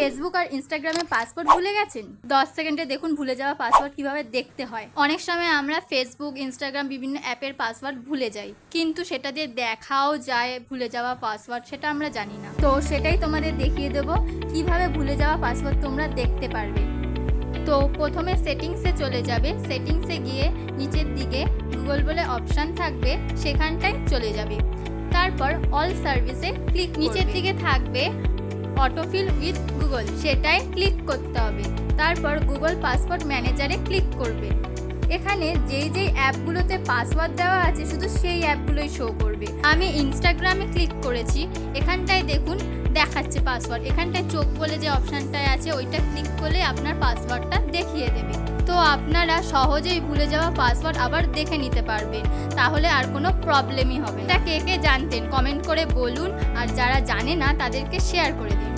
Facebook আর ইনস্টাগ্রামে password ভুলে গেছেন? 10 সেকেন্ডে দেখুন ভুলে যাওয়া পাসওয়ার্ড কিভাবে দেখতে হয়। অনেক সময় আমরা ফেসবুক, ইনস্টাগ্রাম বিভিন্ন অ্যাপের পাসওয়ার্ড ভুলে যাই, কিন্তু সেটা দিয়ে দেখাও যায় ভুলে যাওয়া পাসওয়ার্ড, সেটা আমরা জানি না। তো সেটাই তোমাদের দেখিয়ে দেবো কিভাবে ভুলে যাওয়া পাসওয়ার্ড তোমরা দেখতে পারবে। তো প্রথমে সেটিংসে চলে যাবে। সেটিংসে গিয়ে নিচের দিকে গুগল বলে অপশান থাকবে, সেখানটায় চলে যাবে। তারপর অল সার্ভিসে ক্লিক, নিচের দিকে থাকবে অটোফিল উইথ গুগল, সেটাই ক্লিক করতে হবে। তারপর গুগল পাসওয়ার্ড ম্যানেজারে ক্লিক করবে। এখানে যেই অ্যাপগুলোতে পাসওয়ার্ড দেওয়া আছে শুধু সেই অ্যাপগুলোই শো করবে। আমি ইনস্টাগ্রামে ক্লিক করেছি, এখানটায় দেখুন দেখাচ্ছে পাসওয়ার্ড। এখানটায় চোখ বলে যে অপশানটায় আছে ওইটা ক্লিক করলে আপনার পাসওয়ার্ডটা দেখিয়ে দেবে। তো আপনারা সহজেই ভুলে যাওয়া পাসওয়ার্ড আবার দেখে নিতে পারবেন, তাহলে আর কোনো প্রবলেমই হবে না। কে কে জানতেন কমেন্ট করে বলুন, আর যারা জানে না তাদেরকে শেয়ার করে দিন।